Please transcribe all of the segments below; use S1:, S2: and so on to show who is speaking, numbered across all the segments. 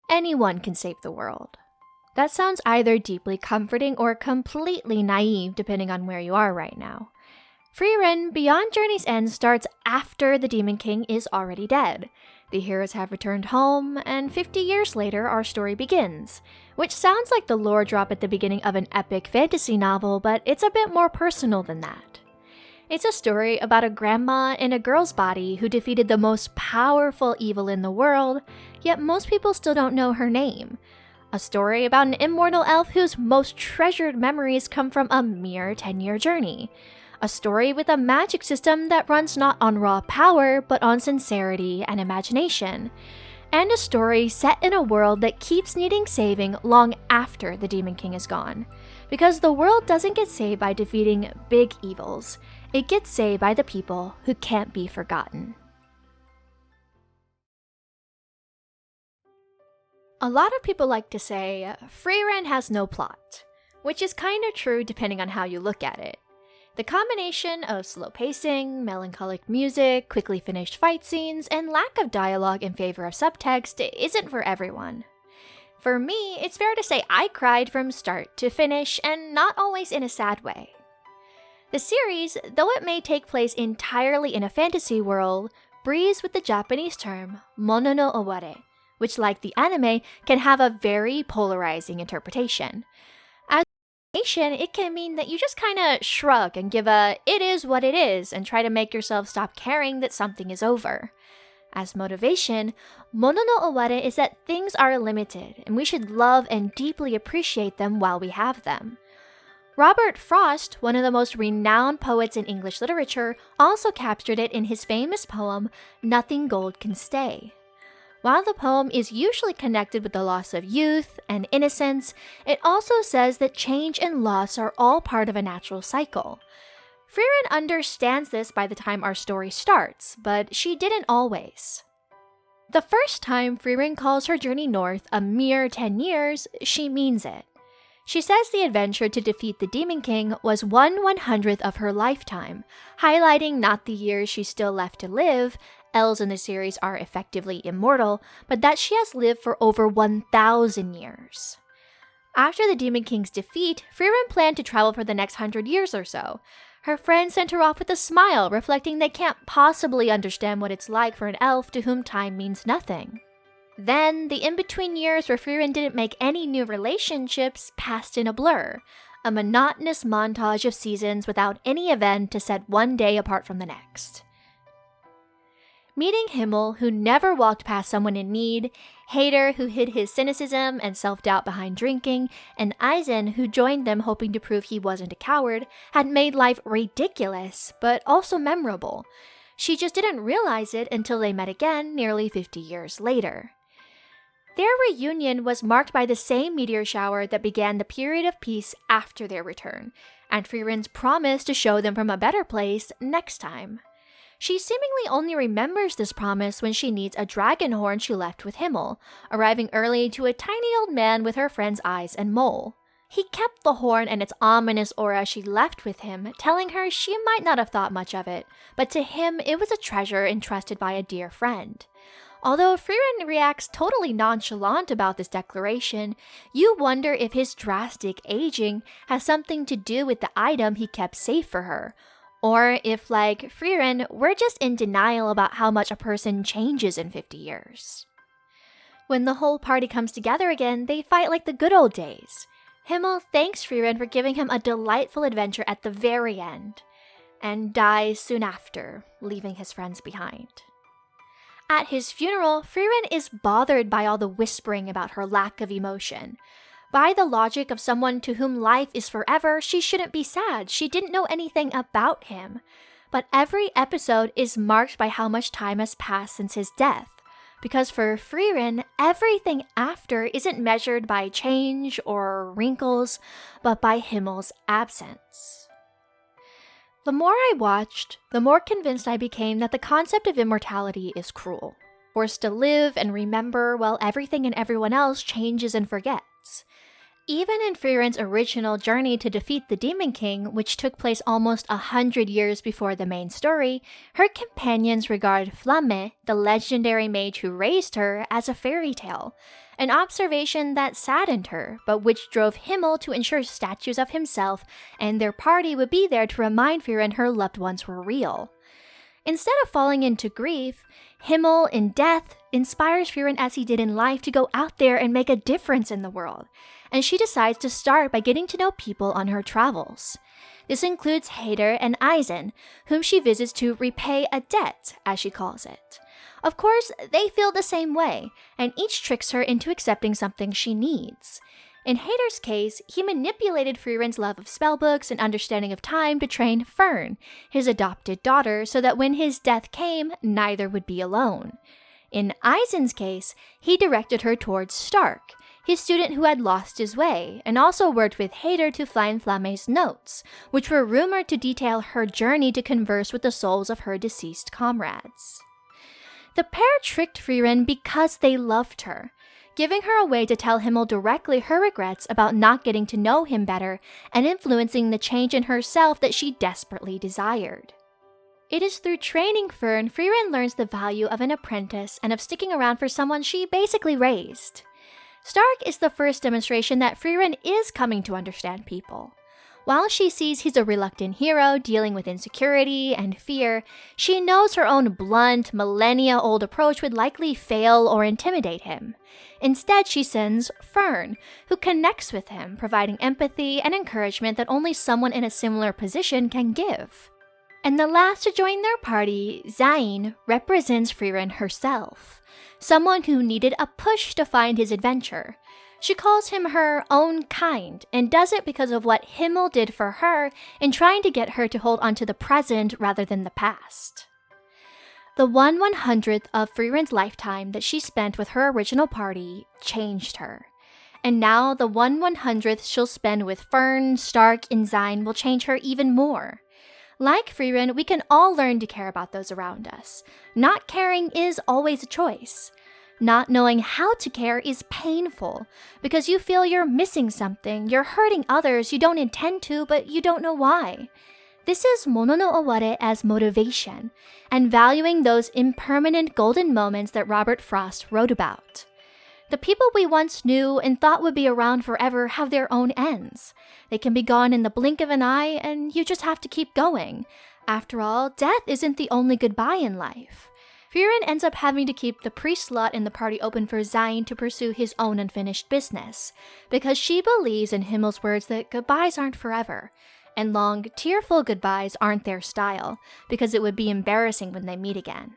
S1: anyone can save the world. That sounds either deeply comforting or completely naive depending on where you are right now. Frieren, Beyond Journey's End starts after the Demon King is already dead. The heroes have returned home, and 50 years later our story begins, which sounds like the lore drop at the beginning of an epic fantasy novel, but it's a bit more personal than that. It's a story about a grandma in a girl's body who defeated the most powerful evil in the world, yet most people still don't know her name. A story about an immortal elf whose most treasured memories come from a mere 10-year journey. A story with a magic system that runs not on raw power, but on sincerity and imagination. And a story set in a world that keeps needing saving long after the Demon King is gone. Because the world doesn't get saved by defeating big evils. It gets saved by the people who can't be forgotten. A lot of people like to say, Frieren has no plot, which is kinda true depending on how you look at it. The combination of slow pacing, melancholic music, quickly finished fight scenes, and lack of dialogue in favor of subtext isn't for everyone. For me, it's fair to say I cried from start to finish, and not always in a sad way. The series, though it may take place entirely in a fantasy world, breathes with the Japanese term mono no oware, which, like the anime, can have a very polarizing interpretation. It can mean that you just kinda shrug and give a "it is what it is" and try to make yourself stop caring that something is over. As motivation, mono no oware is that things are limited and we should love and deeply appreciate them while we have them. Robert Frost, one of the most renowned poets in English literature, also captured it in his famous poem, Nothing Gold Can Stay. While the poem is usually connected with the loss of youth and innocence, it also says that change and loss are all part of a natural cycle. Frieren understands this by the time our story starts, but she didn't always. The first time Frieren calls her journey north a mere 10 years, she means it. She says the adventure to defeat the Demon King was 1/100th of her lifetime, highlighting not the years she's still left to live, elves in the series are effectively immortal, but that she has lived for over 1,000 years. After the Demon King's defeat, Frieren planned to travel for the next 100 years or so. Her friends sent her off with a smile, reflecting they can't possibly understand what it's like for an elf to whom time means nothing. Then, the in-between years where Frieren didn't make any new relationships passed in a blur, a monotonous montage of seasons without any event to set one day apart from the next. Meeting Himmel, who never walked past someone in need, Hader, who hid his cynicism and self-doubt behind drinking, and Eisen, who joined them hoping to prove he wasn't a coward, had made life ridiculous, but also memorable. She just didn't realize it until they met again nearly 50 years later. Their reunion was marked by the same meteor shower that began the period of peace after their return, and Frieren's promise to show them from a better place next time. She seemingly only remembers this promise when she needs a dragon horn she left with Himmel, arriving early to a tiny old man with her friend's eyes and mole. He kept the horn and its ominous aura she left with him, telling her she might not have thought much of it, but to him it was a treasure entrusted by a dear friend. Although Frieren reacts totally nonchalant about this declaration, you wonder if his drastic aging has something to do with the item he kept safe for her, or if, like Frieren, we're just in denial about how much a person changes in 50 years. When the whole party comes together again, they fight like the good old days. Himmel thanks Frieren for giving him a delightful adventure at the very end, and dies soon after, leaving his friends behind. At his funeral, Frieren is bothered by all the whispering about her lack of emotion. By the logic of someone to whom life is forever, she shouldn't be sad. She didn't know anything about him. But every episode is marked by how much time has passed since his death. Because for Frieren, everything after isn't measured by change or wrinkles, but by Himmel's absence. The more I watched, the more convinced I became that the concept of immortality is cruel. Forced to live and remember while everything and everyone else changes and forgets. Even in Frieren's original journey to defeat the Demon King, which took place almost 100 years before the main story, her companions regard Flamme, the legendary mage who raised her, as a fairy tale. an observation that saddened her, but which drove Himmel to ensure statues of himself and their party would be there to remind Frieren her loved ones were real. Instead of falling into grief, Himmel in death inspires Frieren as he did in life to go out there and make a difference in the world, and she decides to start by getting to know people on her travels. This includes Hader and Eisen, whom she visits to repay a debt, as she calls it. Of course, they feel the same way, and each tricks her into accepting something she needs. In Hader's case, he manipulated Frieren's love of spellbooks and understanding of time to train Fern, his adopted daughter, so that when his death came, neither would be alone. In Eisen's case, he directed her towards Stark, his student who had lost his way, and also worked with Hader to find Flamme's notes, which were rumored to detail her journey to converse with the souls of her deceased comrades. The pair tricked Frieren because they loved her, giving her a way to tell Himmel directly her regrets about not getting to know him better and influencing the change in herself that she desperately desired. It is through training Fern, Frieren learns the value of an apprentice and of sticking around for someone she basically raised. Stark is the first demonstration that Frieren is coming to understand people. While she sees he's a reluctant hero dealing with insecurity and fear, she knows her own blunt, millennia-old approach would likely fail or intimidate him. Instead, she sends Fern, who connects with him, providing empathy and encouragement that only someone in a similar position can give. And the last to join their party, Zain, represents Frieren herself, someone who needed a push to find his adventure. She calls him her own kind, and does it because of what Himmel did for her in trying to get her to hold onto the present rather than the past. The 1/100th of Frieren's lifetime that she spent with her original party changed her. And now the 1/100th she'll spend with Fern, Stark, and Zain will change her even more. Like Frieren, we can all learn to care about those around us. Not caring is always a choice. Not knowing how to care is painful because you feel you're missing something, you're hurting others you don't intend to, but you don't know why. This is mono no oware as motivation, and valuing those impermanent golden moments that Robert Frost wrote about. The people we once knew and thought would be around forever have their own ends. They can be gone in the blink of an eye, and you just have to keep going. After all, death isn't the only goodbye in life. Frieren ends up having to keep the priest slot in the party open for Zain to pursue his own unfinished business, because she believes in Himmel's words that goodbyes aren't forever, and long, tearful goodbyes aren't their style, because it would be embarrassing when they meet again.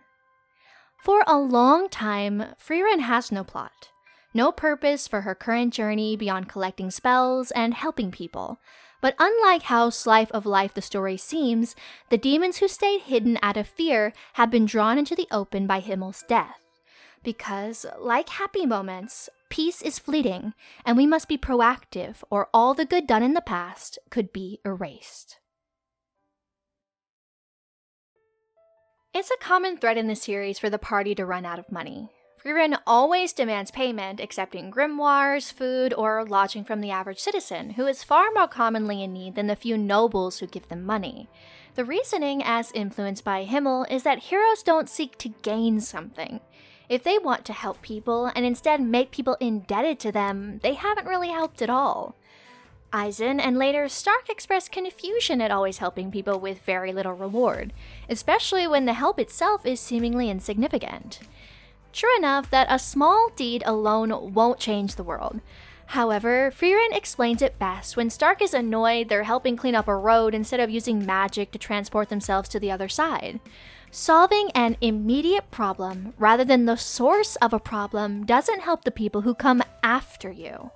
S1: For a long time, Frieren has no plot, no purpose for her current journey beyond collecting spells and helping people. But unlike how Slice of Life the story seems, the demons who stayed hidden out of fear have been drawn into the open by Himmel's death. Because, like happy moments, peace is fleeting, and we must be proactive, or all the good done in the past could be erased. It's a common thread in the series for the party to run out of money. Frieren always demands payment, accepting grimoires, food, or lodging from the average citizen, who is far more commonly in need than the few nobles who give them money. The reasoning, as influenced by Himmel, is that heroes don't seek to gain something. If they want to help people and instead make people indebted to them, they haven't really helped at all. Eisen and later Stark expressed confusion at always helping people with very little reward, especially when the help itself is seemingly insignificant. True enough that a small deed alone won't change the world. However, Frieren explains it best when Stark is annoyed they're helping clean up a road instead of using magic to transport themselves to the other side. Solving an immediate problem rather than the source of a problem doesn't help the people who come after you.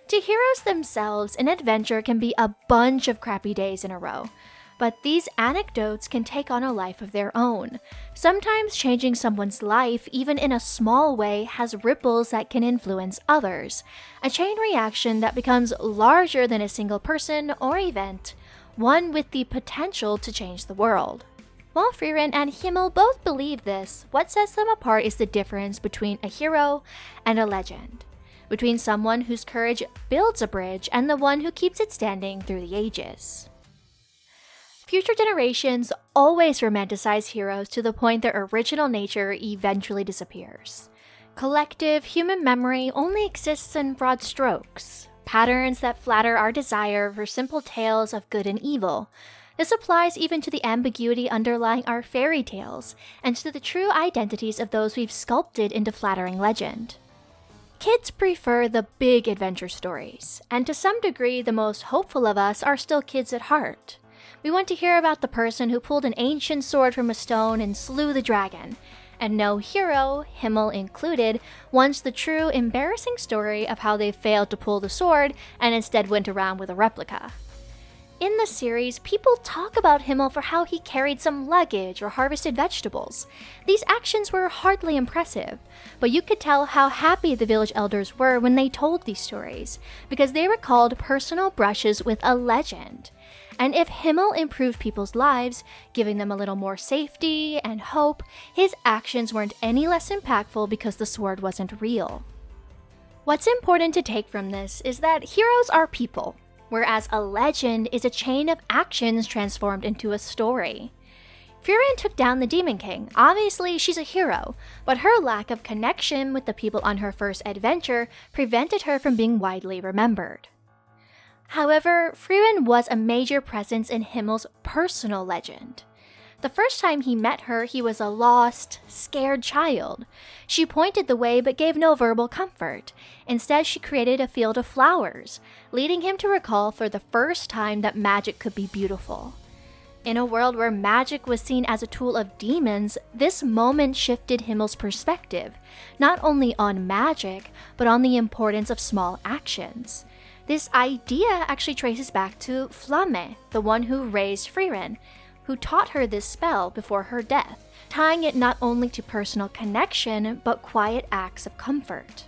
S1: To heroes themselves, an adventure can be a bunch of crappy days in a row. But these anecdotes can take on a life of their own. Sometimes changing someone's life, even in a small way, has ripples that can influence others. A chain reaction that becomes larger than a single person or event, one with the potential to change the world. While Frieren and Himmel both believe this, what sets them apart is the difference between a hero and a legend. Between someone whose courage builds a bridge and the one who keeps it standing through the ages. Future generations always romanticize heroes to the point their original nature eventually disappears. Collective human memory only exists in broad strokes, patterns that flatter our desire for simple tales of good and evil. This applies even to the ambiguity underlying our fairy tales, and to the true identities of those we've sculpted into flattering legend. Kids prefer the big adventure stories, and to some degree the most hopeful of us are still kids at heart. We want to hear about the person who pulled an ancient sword from a stone and slew the dragon, and no hero, Himmel included, wants the true embarrassing story of how they failed to pull the sword and instead went around with a replica. In the series, people talk about Himmel for how he carried some luggage or harvested vegetables. These actions were hardly impressive, but you could tell how happy the village elders were when they told these stories, because they recalled personal brushes with a legend. And if Himmel improved people's lives, giving them a little more safety and hope, his actions weren't any less impactful because the sword wasn't real. What's important to take from this is that heroes are people, whereas a legend is a chain of actions transformed into a story. Frieren took down the Demon King. Obviously, she's a hero, but her lack of connection with the people on her first adventure prevented her from being widely remembered. However, Frieren was a major presence in Himmel's personal legend. The first time he met her, he was a lost, scared child. She pointed the way but gave no verbal comfort. Instead, she created a field of flowers, leading him to recall for the first time that magic could be beautiful. In a world where magic was seen as a tool of demons, this moment shifted Himmel's perspective, not only on magic, but on the importance of small actions. This idea actually traces back to Flamme, the one who raised Frieren, who taught her this spell before her death, tying it not only to personal connection, but quiet acts of comfort.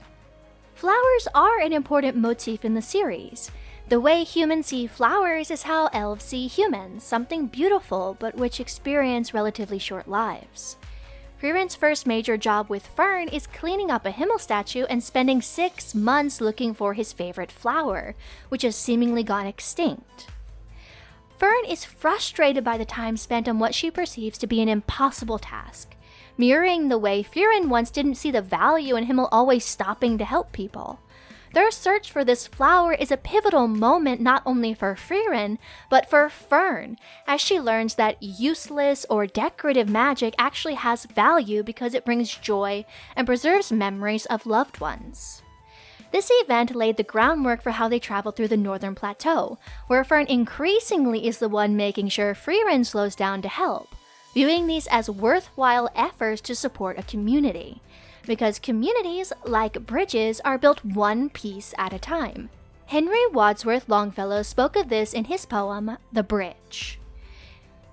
S1: Flowers are an important motif in the series. The way humans see flowers is how elves see humans, something beautiful but which experience relatively short lives. Frieren's first major job with Fern is cleaning up a Himmel statue and spending 6 months looking for his favorite flower, which has seemingly gone extinct. Fern is frustrated by the time spent on what she perceives to be an impossible task, mirroring the way Frieren once didn't see the value in Himmel always stopping to help people. Their search for this flower is a pivotal moment not only for Frieren, but for Fern, as she learns that useless or decorative magic actually has value because it brings joy and preserves memories of loved ones. This event laid the groundwork for how they travel through the Northern Plateau, where Fern increasingly is the one making sure Frieren slows down to help, viewing these as worthwhile efforts to support a community. Because communities, like bridges, are built one piece at a time. Henry Wadsworth Longfellow spoke of this in his poem, The Bridge.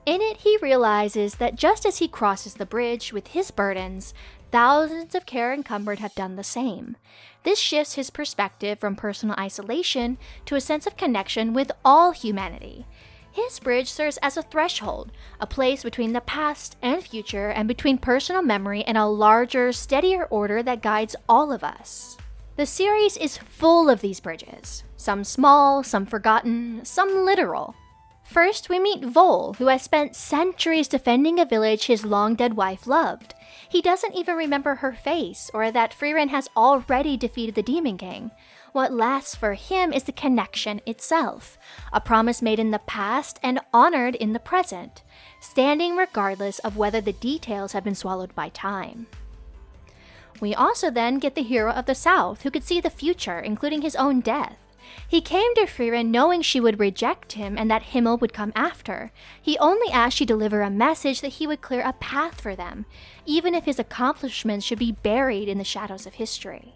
S1: In it, he realizes that just as he crosses the bridge with his burdens, thousands of care-encumbered have done the same. This shifts his perspective from personal isolation to a sense of connection with all humanity. His bridge serves as a threshold, a place between the past and future and between personal memory and a larger, steadier order that guides all of us. The series is full of these bridges, some small, some forgotten, some literal. First, we meet Vol, who has spent centuries defending a village his long-dead wife loved. He doesn't even remember her face, or that Frieren has already defeated the Demon King. What lasts for him is the connection itself, a promise made in the past and honored in the present, standing regardless of whether the details have been swallowed by time. We also then get the hero of the South, who could see the future, including his own death. He came to Frieren knowing she would reject him and that Himmel would come after. He only asked she deliver a message that he would clear a path for them, even if his accomplishments should be buried in the shadows of history.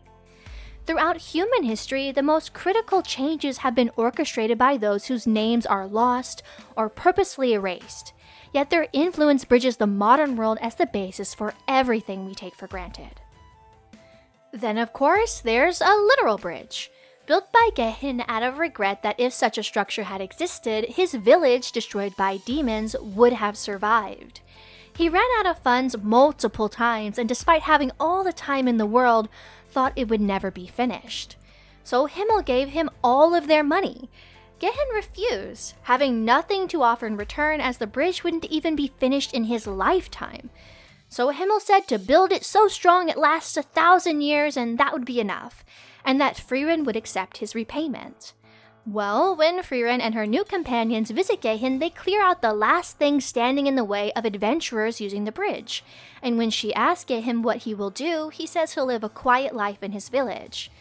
S1: Throughout human history, the most critical changes have been orchestrated by those whose names are lost or purposely erased, yet their influence bridges the modern world as the basis for everything we take for granted. Then, of course, there's a literal bridge. Built by Gehin out of regret that if such a structure had existed, his village, destroyed by demons, would have survived. He ran out of funds multiple times, and despite having all the time in the world, thought it would never be finished. So Himmel gave him all of their money. Gehin refused, having nothing to offer in return as the bridge wouldn't even be finished in his lifetime. So Himmel said to build it so strong it lasts 1,000 years and that would be enough, and that Frieren would accept his repayment. Well, when Frieren and her new companions visit Gehen, they clear out the last thing standing in the way of adventurers using the bridge. And when she asks Gehen what he will do, he says he'll live a quiet life in his village.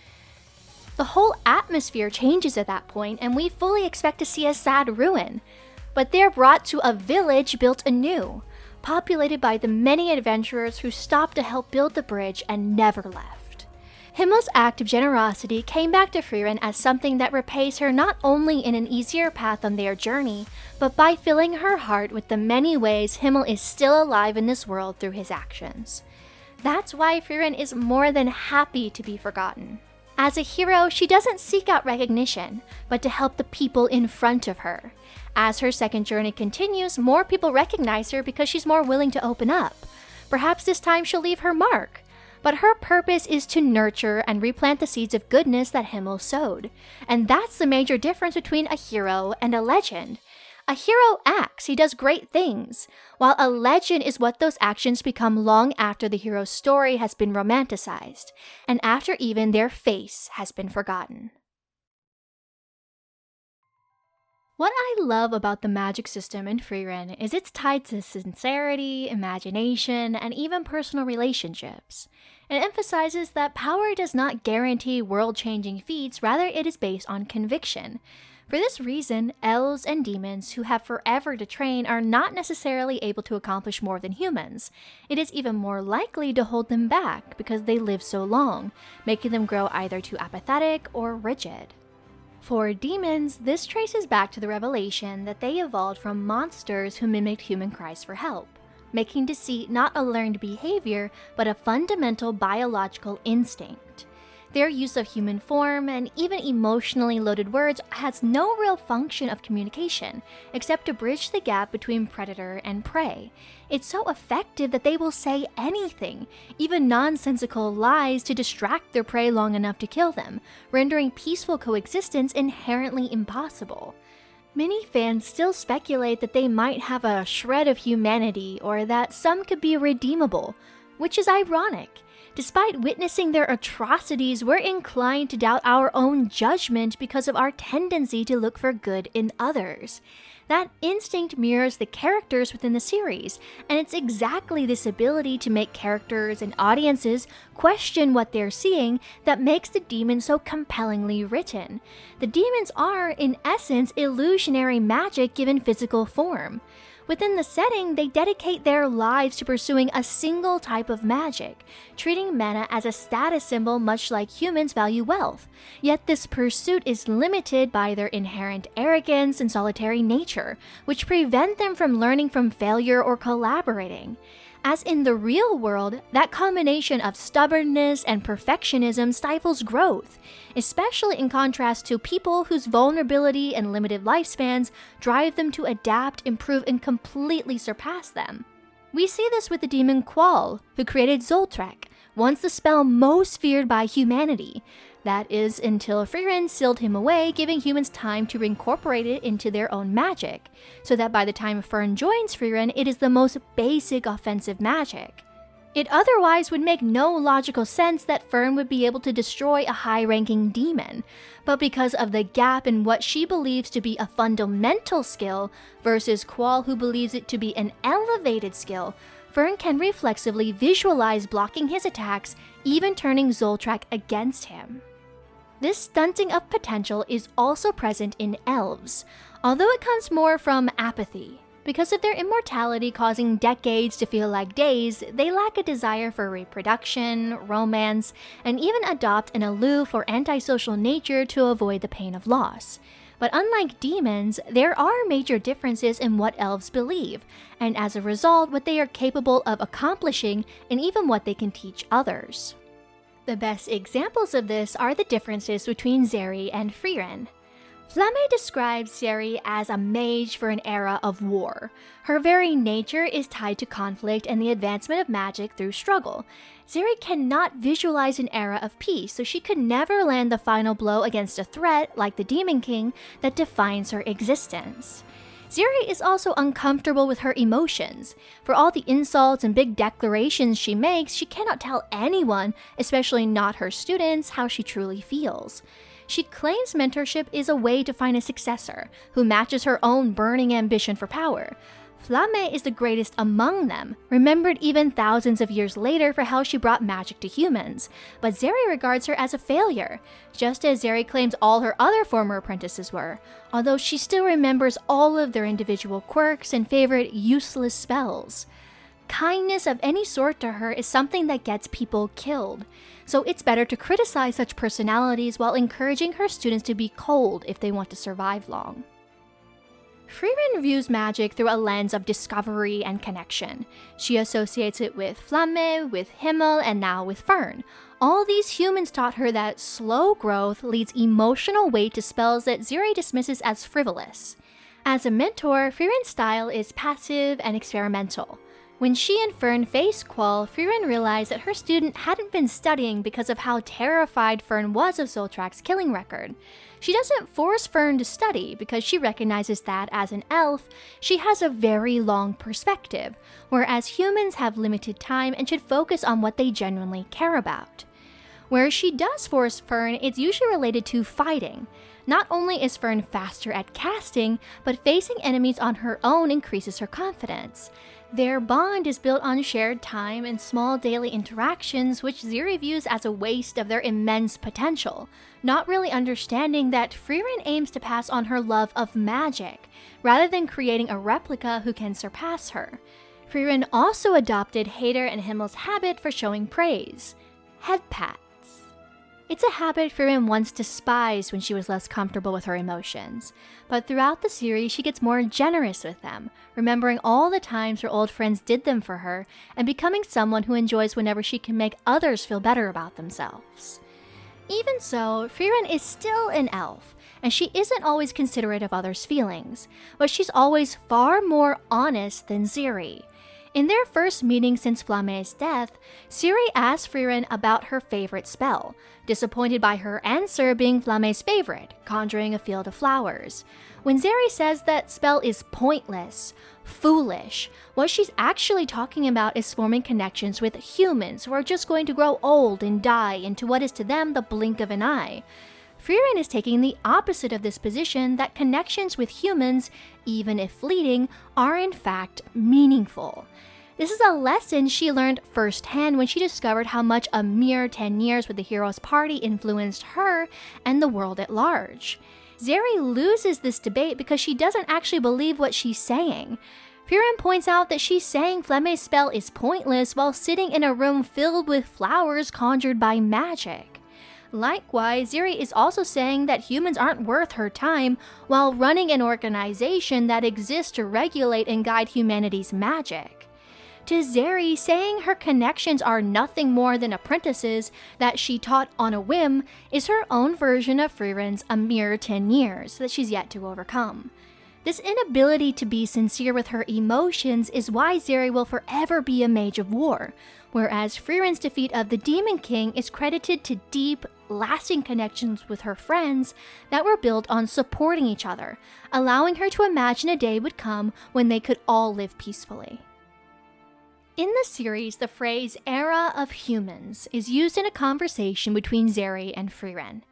S1: The whole atmosphere changes at that point, and we fully expect to see a sad ruin. But they're brought to a village built anew, populated by the many adventurers who stopped to help build the bridge and never left. Himmel's act of generosity came back to Frieren as something that repays her not only in an easier path on their journey, but by filling her heart with the many ways Himmel is still alive in this world through his actions. That's why Frieren is more than happy to be forgotten. As a hero, she doesn't seek out recognition, but to help the people in front of her. As her second journey continues, more people recognize her because she's more willing to open up. Perhaps this time she'll leave her mark. But her purpose is to nurture and replant the seeds of goodness that Himmel sowed. And that's the major difference between a hero and a legend. A hero acts, he does great things, while a legend is what those actions become long after the hero's story has been romanticized, and after even their face has been forgotten. What I love about the magic system in Frieren is it's tied to sincerity, imagination, and even personal relationships. It emphasizes that power does not guarantee world-changing feats, rather it is based on conviction. For this reason, elves and demons who have forever to train are not necessarily able to accomplish more than humans. It is even more likely to hold them back because they live so long, making them grow either too apathetic or rigid. For demons, this traces back to the revelation that they evolved from monsters who mimicked human cries for help, making deceit not a learned behavior, but a fundamental biological instinct. Their use of human form and even emotionally loaded words has no real function of communication, except to bridge the gap between predator and prey. It's so effective that they will say anything, even nonsensical lies to distract their prey long enough to kill them, rendering peaceful coexistence inherently impossible. Many fans still speculate that they might have a shred of humanity or that some could be redeemable, which is ironic. Despite witnessing their atrocities, we're inclined to doubt our own judgment because of our tendency to look for good in others. That instinct mirrors the characters within the series, and it's exactly this ability to make characters and audiences question what they're seeing that makes the demons so compellingly written. The demons are, in essence, illusionary magic given physical form. Within the setting, they dedicate their lives to pursuing a single type of magic, treating mana as a status symbol much like humans value wealth. Yet this pursuit is limited by their inherent arrogance and solitary nature, which prevent them from learning from failure or collaborating. As in the real world, that combination of stubbornness and perfectionism stifles growth, especially in contrast to people whose vulnerability and limited lifespans drive them to adapt, improve, and completely surpass them. We see this with the demon Qual, who created Zoltrek, once the spell most feared by humanity. That is, until Frieren sealed him away, giving humans time to reincorporate it into their own magic, so that by the time Fern joins Frieren, it is the most basic offensive magic. It otherwise would make no logical sense that Fern would be able to destroy a high-ranking demon, but because of the gap in what she believes to be a fundamental skill versus Qual, who believes it to be an elevated skill, Fern can reflexively visualize blocking his attacks, even turning Zoltrek against him. This stunting of potential is also present in elves, although it comes more from apathy. Because of their immortality causing decades to feel like days, they lack a desire for reproduction, romance, and even adopt an aloof or antisocial nature to avoid the pain of loss. But unlike demons, there are major differences in what elves believe, and as a result, what they are capable of accomplishing and even what they can teach others. The best examples of this are the differences between Zeri and Frieren. Flamme describes Zeri as a mage for an era of war. Her very nature is tied to conflict and the advancement of magic through struggle. Zeri cannot visualize an era of peace, so she could never land the final blow against a threat like the Demon King that defines her existence. Ziri is also uncomfortable with her emotions. For all the insults and big declarations she makes, she cannot tell anyone, especially not her students, how she truly feels. She claims mentorship is a way to find a successor who matches her own burning ambition for power. Flamme is the greatest among them, remembered even thousands of years later for how she brought magic to humans, but Zeri regards her as a failure, just as Zeri claims all her other former apprentices were, although she still remembers all of their individual quirks and favorite useless spells. Kindness of any sort to her is something that gets people killed, so it's better to criticize such personalities while encouraging her students to be cold if they want to survive long. Frieren views magic through a lens of discovery and connection. She associates it with Flamme, with Himmel, and now with Fern. All these humans taught her that slow growth leads emotional weight to spells that Ziri dismisses as frivolous. As a mentor, Frieren's style is passive and experimental. When she and Fern face Qual, Frieren realized that her student hadn't been studying because of how terrified Fern was of Soltrak's killing record. She doesn't force Fern to study because she recognizes that, as an elf, she has a very long perspective, whereas humans have limited time and should focus on what they genuinely care about. Where she does force Fern, it's usually related to fighting. Not only is Fern faster at casting, but facing enemies on her own increases her confidence. Their bond is built on shared time and small daily interactions, which Ziri views as a waste of their immense potential, not really understanding that Frieren aims to pass on her love of magic, rather than creating a replica who can surpass her. Frieren also adopted Hader and Himmel's habit for showing praise: head pats. It's a habit Frieren once despised when she was less comfortable with her emotions, but throughout the series she gets more generous with them, remembering all the times her old friends did them for her, and becoming someone who enjoys whenever she can make others feel better about themselves. Even so, Frieren is still an elf, and she isn't always considerate of others' feelings, but she's always far more honest than Ziri. In their first meeting since Flamme's death, Ziri asks Frieren about her favorite spell, disappointed by her answer being Flamme's favorite, conjuring a field of flowers. When Ziri says that spell is pointless, foolish, what she's actually talking about is forming connections with humans who are just going to grow old and die into what is to them the blink of an eye. Frieren is taking the opposite of this position, that connections with humans, even if fleeting, are in fact meaningful. This is a lesson she learned firsthand when she discovered how much a mere 10 years with the Heroes Party influenced her and the world at large. Zeri loses this debate because she doesn't actually believe what she's saying. Frieren points out that she's saying Flamme's spell is pointless while sitting in a room filled with flowers conjured by magic. Likewise, Ziri is also saying that humans aren't worth her time while running an organization that exists to regulate and guide humanity's magic. To Zeri, saying her connections are nothing more than apprentices that she taught on a whim is her own version of Frieren's a mere 10 years that she's yet to overcome. This inability to be sincere with her emotions is why Zeri will forever be a mage of war, whereas Frieren's defeat of the Demon King is credited to deep, lasting connections with her friends that were built on supporting each other, allowing her to imagine a day would come when they could all live peacefully. In the series, the phrase "era of humans" is used in a conversation between Zeri and Frieren.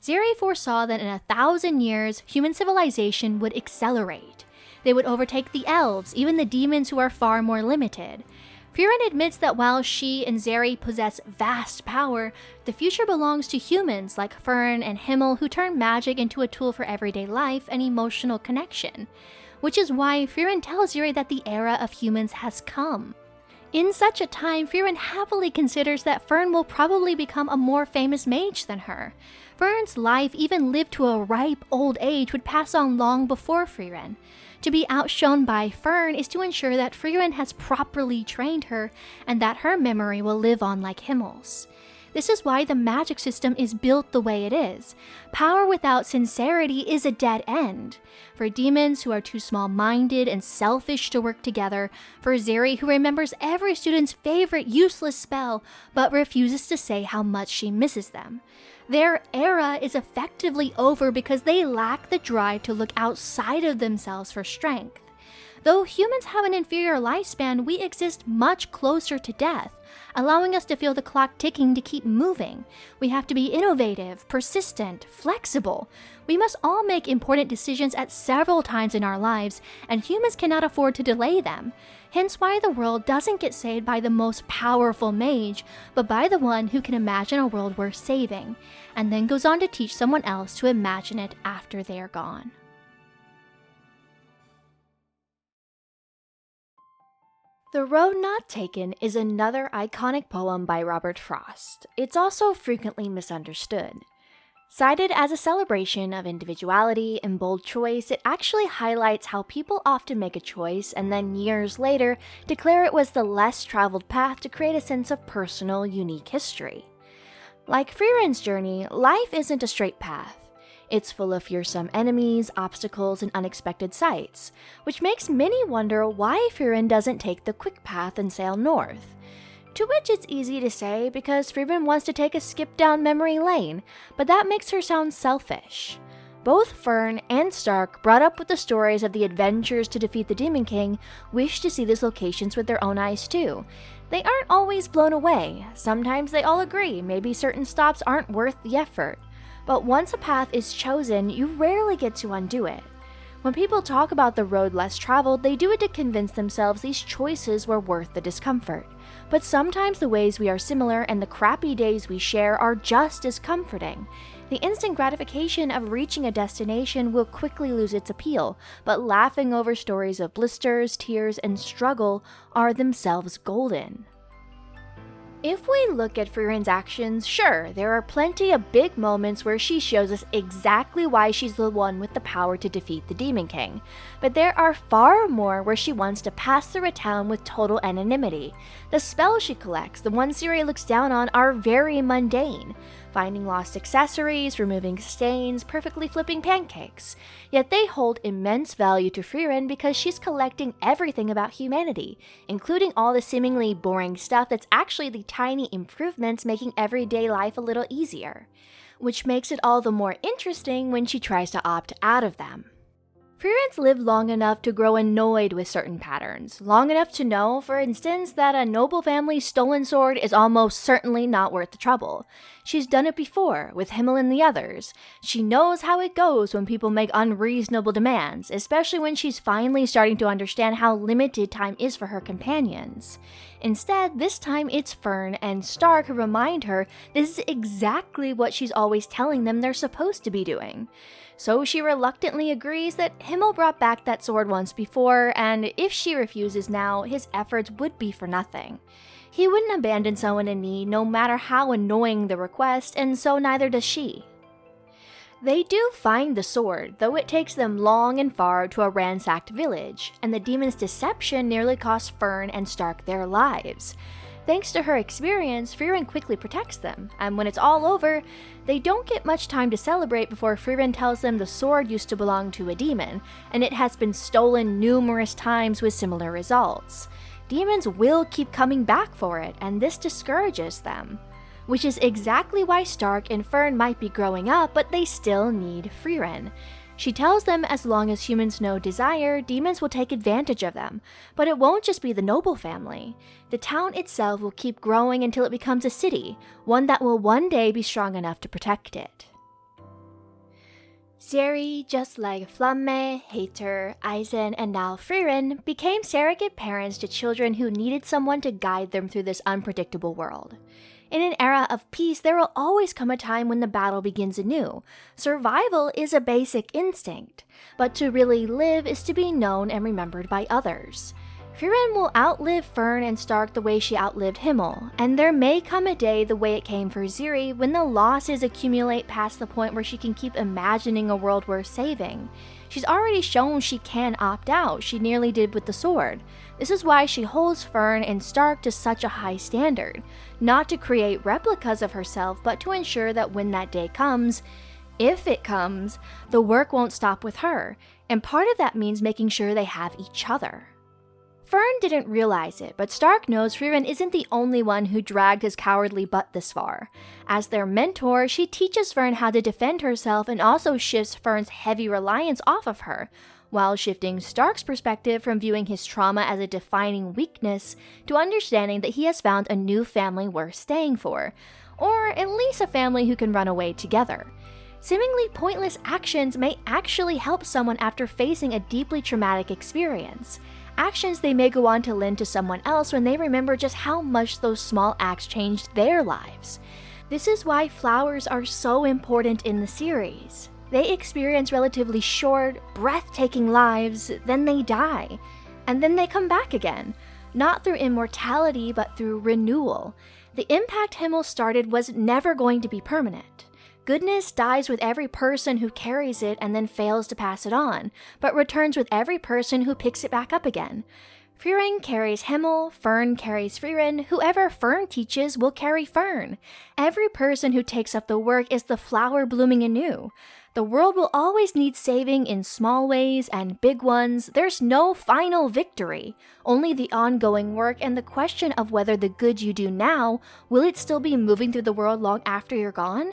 S1: Zeri foresaw that in 1,000 years, human civilization would accelerate. They would overtake the elves, even the demons who are far more limited. Frieren admits that while she and Zeri possess vast power, the future belongs to humans like Fern and Himmel who turn magic into a tool for everyday life and emotional connection. Which is why Frieren tells Zeri that the era of humans has come. In such a time, Frieren happily considers that Fern will probably become a more famous mage than her. Fern's life, even lived to a ripe old age, would pass on long before Frieren. To be outshone by Fern is to ensure that Frieren has properly trained her and that her memory will live on like Himmel's. This is why the magic system is built the way it is. Power without sincerity is a dead end. For demons who are too small-minded and selfish to work together, for Zeri who remembers every student's favorite useless spell but refuses to say how much she misses them. Their era is effectively over because they lack the drive to look outside of themselves for strength. Though humans have an inferior lifespan, we exist much closer to death, allowing us to feel the clock ticking to keep moving. We have to be innovative, persistent, flexible. We must all make important decisions at several times in our lives, and humans cannot afford to delay them. Hence why the world doesn't get saved by the most powerful mage, but by the one who can imagine a world worth saving, and then goes on to teach someone else to imagine it after they are gone. The Road Not Taken is another iconic poem by Robert Frost. It's also frequently misunderstood. Cited as a celebration of individuality and bold choice, it actually highlights how people often make a choice and then years later declare it was the less traveled path to create a sense of personal, unique history. Like Frieren's journey, life isn't a straight path. It's full of fearsome enemies, obstacles, and unexpected sights, which makes many wonder why Frieren doesn't take the quick path and sail north. To which it's easy to say because Frieren wants to take a skip down memory lane, but that makes her sound selfish. Both Fern and Stark, brought up with the stories of the adventures to defeat the Demon King, wish to see these locations with their own eyes too. They aren't always blown away. Sometimes they all agree maybe certain stops aren't worth the effort. But once a path is chosen, you rarely get to undo it. When people talk about the road less traveled, they do it to convince themselves these choices were worth the discomfort. But sometimes the ways we are similar and the crappy days we share are just as comforting. The instant gratification of reaching a destination will quickly lose its appeal, but laughing over stories of blisters, tears, and struggle are themselves golden. If we look at Frieren's actions, sure, there are plenty of big moments where she shows us exactly why she's the one with the power to defeat the Demon King, but there are far more where she wants to pass through a town with total anonymity. The spells she collects, the ones Ciri looks down on, are very mundane. Finding lost accessories, removing stains, perfectly flipping pancakes. Yet they hold immense value to Frieren because she's collecting everything about humanity, including all the seemingly boring stuff that's actually the tiny improvements making everyday life a little easier, which makes it all the more interesting when she tries to opt out of them. Frieren's lived long enough to grow annoyed with certain patterns, long enough to know, for instance, that a noble family's stolen sword is almost certainly not worth the trouble. She's done it before, with Himmel and the others. She knows how it goes when people make unreasonable demands, especially when she's finally starting to understand how limited time is for her companions. Instead, this time it's Fern and Stark who remind her this is exactly what she's always telling them they're supposed to be doing. So she reluctantly agrees that Himmel brought back that sword once before, and if she refuses now, his efforts would be for nothing. He wouldn't abandon someone in need no matter how annoying the request, and so neither does she. They do find the sword, though it takes them long and far to a ransacked village, and the demon's deception nearly costs Fern and Stark their lives. Thanks to her experience, Frieren quickly protects them, and when it's all over, they don't get much time to celebrate before Frieren tells them the sword used to belong to a demon, and it has been stolen numerous times with similar results. Demons will keep coming back for it, and this discourages them. Which is exactly why Stark and Fern might be growing up, but they still need Frieren. She tells them as long as humans know desire, demons will take advantage of them. But it won't just be the noble family. The town itself will keep growing until it becomes a city, one that will one day be strong enough to protect it. Ciri, just like Flamme, Hater, Eisen, and now Frieren, became surrogate parents to children who needed someone to guide them through this unpredictable world. In an era of peace, there will always come a time when the battle begins anew. Survival is a basic instinct, but to really live is to be known and remembered by others. Frieren will outlive Fern and Stark the way she outlived Himmel, and there may come a day the way it came for Ciri when the losses accumulate past the point where she can keep imagining a world worth saving. She's already shown she can opt out, she nearly did with the sword. This is why she holds Fern and Stark to such a high standard, not to create replicas of herself, but to ensure that when that day comes, if it comes, the work won't stop with her, and part of that means making sure they have each other. Fern didn't realize it, but Stark knows Frieren isn't the only one who dragged his cowardly butt this far. As their mentor, she teaches Fern how to defend herself and also shifts Fern's heavy reliance off of her, while shifting Stark's perspective from viewing his trauma as a defining weakness to understanding that he has found a new family worth staying for, or at least a family who can run away together. Seemingly pointless actions may actually help someone after facing a deeply traumatic experience. Actions they may go on to lend to someone else when they remember just how much those small acts changed their lives. This is why flowers are so important in the series. They experience relatively short, breathtaking lives, then they die, and then they come back again, not through immortality but through renewal. The impact Himmel started was never going to be permanent. Goodness dies with every person who carries it and then fails to pass it on, but returns with every person who picks it back up again. Frieren carries Himmel, Fern carries Frieren, whoever Fern teaches will carry Fern. Every person who takes up the work is the flower blooming anew. The world will always need saving in small ways and big ones. There's no final victory, only the ongoing work and the question of whether the good you do now, will it still be moving through the world long after you're gone?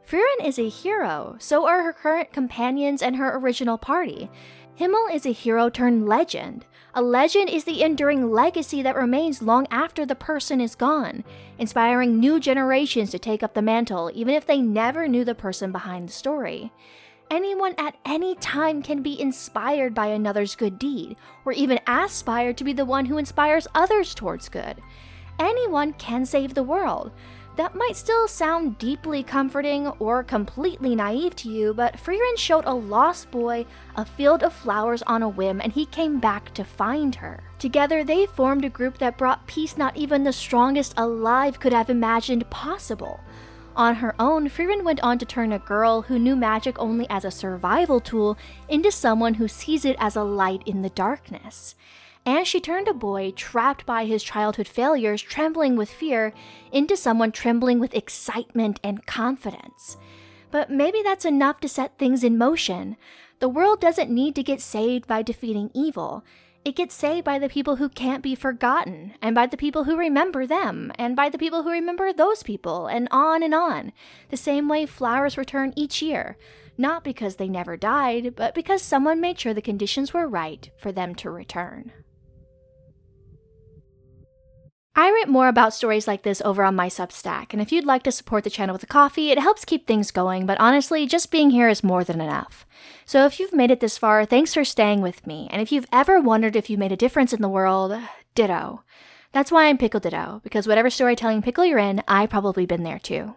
S1: Frieren is a hero, so are her current companions and her original party. Himmel is a hero turned legend. A legend is the enduring legacy that remains long after the person is gone, inspiring new generations to take up the mantle even if they never knew the person behind the story. Anyone at any time can be inspired by another's good deed, or even aspire to be the one who inspires others towards good. Anyone can save the world. That might still sound deeply comforting or completely naive to you, but Frieren showed a lost boy a field of flowers on a whim and he came back to find her. Together they formed a group that brought peace not even the strongest alive could have imagined possible. On her own, Frieren went on to turn a girl who knew magic only as a survival tool into someone who sees it as a light in the darkness. And she turned a boy trapped by his childhood failures, trembling with fear, into someone trembling with excitement and confidence. But maybe that's enough to set things in motion. The world doesn't need to get saved by defeating evil. It gets saved by the people who can't be forgotten, and by the people who remember them, and by the people who remember those people, and on and on. The same way flowers return each year. Not because they never died, but because someone made sure the conditions were right for them to return. I write more about stories like this over on my Substack, and if you'd like to support the channel with a coffee, it helps keep things going, but honestly, just being here is more than enough. So if you've made it this far, thanks for staying with me, and if you've ever wondered if you made a difference in the world, ditto. That's why I'm Pickle Ditto, because whatever storytelling pickle you're in, I've probably been there too.